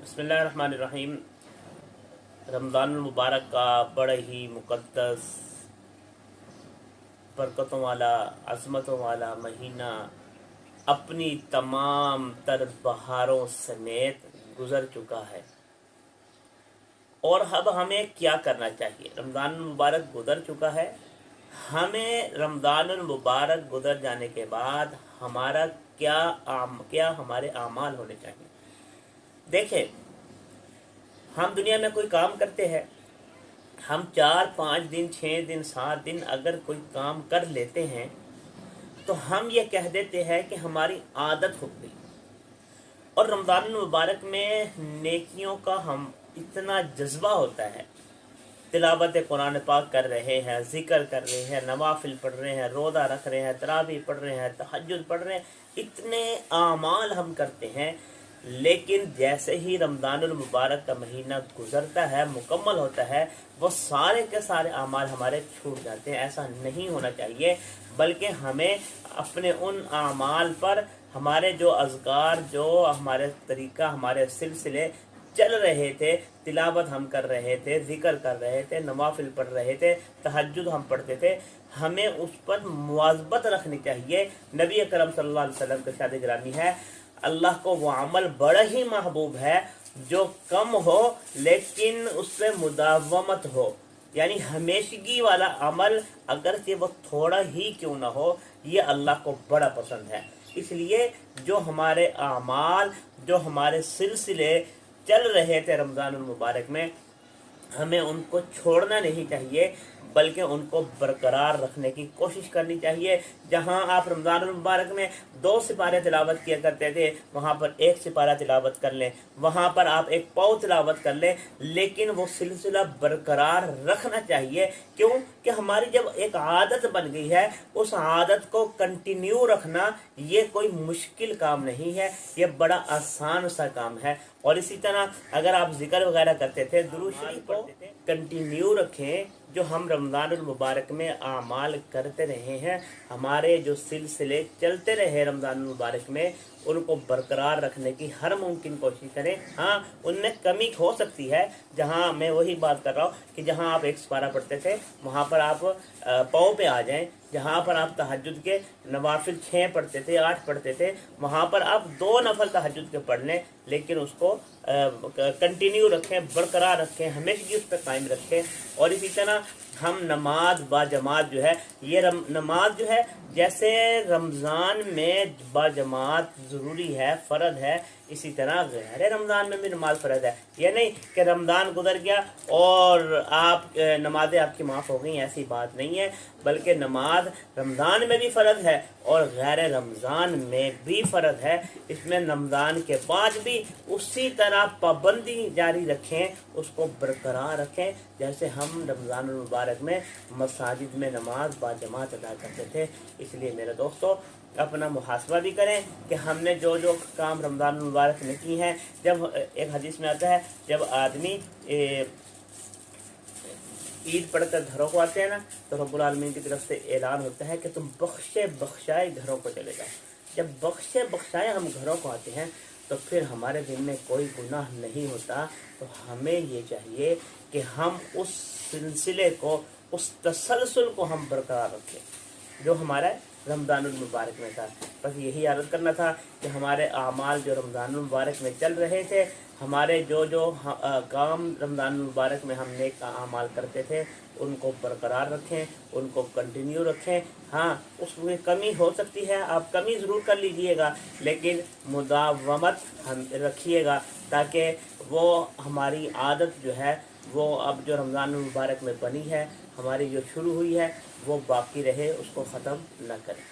बिस्मिल्लाहिर्रहमानिर्रहीम। रमज़ान मुबारक का बड़ा ही मुक़द्दस, बरकतों वाला, अज़मतों वाला महीना अपनी तमाम तर बहारों समेत गुज़र चुका है। और अब हमें क्या करना चाहिए? रमज़ान मुबारक गुज़र चुका है, हमें रमज़ान मुबारक गुज़र जाने के बाद हमारा क्या हमारे आमाल होने चाहिए। देखें, हम दुनिया में कोई काम करते हैं, हम 4-5 दिन 6 दिन 7 दिन अगर कोई काम कर लेते हैं तो हम ये कह देते हैं कि हमारी आदत हो गई। और रमज़ान मुबारक में नेकियों का हम इतना जज्बा होता है, तिलावत कुरान पाक कर रहे हैं, जिक्र कर रहे हैं, नवाफिल पढ़ रहे हैं, रोज़ा रख रहे हैं, तरावी पढ़ रहे हैं, तहज्जुद पढ़ रहे हैं, इतने आमाल हम करते हैं, लेकिन जैसे ही रमज़ानुल मुबारक का महीना गुजरता है, मुकम्मल होता है, वो सारे के सारे आमाल हमारे छूट जाते हैं। ऐसा नहीं होना चाहिए, बल्कि हमें अपने उन आमाल पर हमारे जो अज़कार, जो हमारे तरीका, हमारे सिलसिले चल रहे थे, तिलावत हम कर रहे थे, जिक्र कर रहे थे, नवाफिल पढ़ रहे थे, तहज्जुद हम पढ़ते थे, हमें उस पर मुवाज़बत रखनी चाहिए। नबी अकरम सल्लल्लाहु अलैहि वसल्लम का इरशाद गिरामी है, अल्लाह को वो अमल बड़ा ही महबूब है जो कम हो लेकिन उसमें मुदावमत हो, यानी हमेशगी वाला अमल अगर कि वो थोड़ा ही क्यों ना हो, ये अल्लाह को बड़ा पसंद है। इसलिए जो हमारे आमाल, जो हमारे सिलसिले चल रहे थे रमज़ान मुबारक में, हमें उनको छोड़ना नहीं चाहिए, बल्कि उनको बरकरार रखने की कोशिश करनी चाहिए। जहां आप रमज़ान मुबारक में 2 सिपारे तिलावत किया करते थे, वहां पर 1 सिपारा तिलावत कर लें, वहां पर आप 1 पाव तिलावत कर लें, लेकिन वो सिलसिला बरकरार रखना चाहिए। क्यों कि हमारी जब एक आदत बन गई है, उस आदत को कंटिन्यू रखना ये कोई मुश्किल काम नहीं है, ये बड़ा आसान सा काम है। और इसी तरह अगर आप जिक्र वगैरह करते थे, दुरूद शरीफ को कंटिन्यू रखें। जो हम रमज़ान मुबारक में आमाल करते रहे हैं, हमारे जो सिलसिले चलते रहे रमज़ान मुबारक में, उनको बरकरार रखने की हर मुमकिन कोशिश करें। हाँ, उनमें कमी हो सकती है, जहाँ मैं वही बात कर रहा हूँ कि जहाँ आप 1 सिपारा पढ़ते थे, वहाँ पर आप पाँव पे आ जाएं। जहाँ पर आप तहज्जुद के नवाफिल 6 पढ़ते थे, 8 पढ़ते थे, वहाँ पर आप 2 नफल तहज्जुद के पढ़ लें, लेकिन उसको कंटिन्यू रखें, बरकरार रखें, हमेशा उस पर कायम रखें। और इसी तरह हम नमाज बाजमात जो है, ये नमाज जो है, जैसे रमज़ान में बाजमात ज़रूरी है, फ़र्ज है, इसी तरह गैर रमज़ान में भी नमाज फ़र्ज है। ये नहीं कि रमज़ान गुजर गया और आप नमाज़ें आपकी माफ़ हो गई, ऐसी बात नहीं है, बल्कि नमाज रमज़ान में भी फ़र्ज है और गैर रमज़ान में भी फ़र्ज है। इसमें रमज़ान के बाद भी उसी तरह पाबंदी जारी रखें, उसको बरकरार रखें, जैसे हम रमज़ान मुबारक में मसाजिद में नमाज बाजमात अदा करते थे। इसलिए मेरे दोस्तों, अपना मुहासबा भी करें कि हमने जो जो काम रमज़ान मुबारक में की हैं। जब एक हदीस में आता है, जब आदमी ईद पढ़कर घरों को आते हैं ना, तो रब्बुल आलमीन की तरफ से ऐलान होता है कि तुम बख्शे बख्शाए घरों को चले जाओ। जब बख्शे बख्शाए हम घरों को आते हैं, तो फिर हमारे दिल में कोई गुनाह नहीं होता। तो हमें ये चाहिए कि हम उस सिलसिले को, उस तसलसल को हम बरकरार रखें जो हमारा रमज़ान मुबारक में था। बस यही याद करना था कि हमारे आमाल जो रमज़ान मुबारक में चल रहे थे, हमारे जो जो काम रमज़ान मुबारक में हम नेक आमाल करते थे, उनको बरकरार रखें, उनको कंटिन्यू रखें। हाँ, उसमें कमी हो सकती है, आप कमी ज़रूर कर लीजिएगा, लेकिन मुदावमत हम रखिएगा, ताकि वो हमारी आदत जो है, वो अब जो रमज़ान मुबारक में बनी है, हमारी जो शुरू हुई है, वो बाकी रहे, उसको ख़त्म न करें।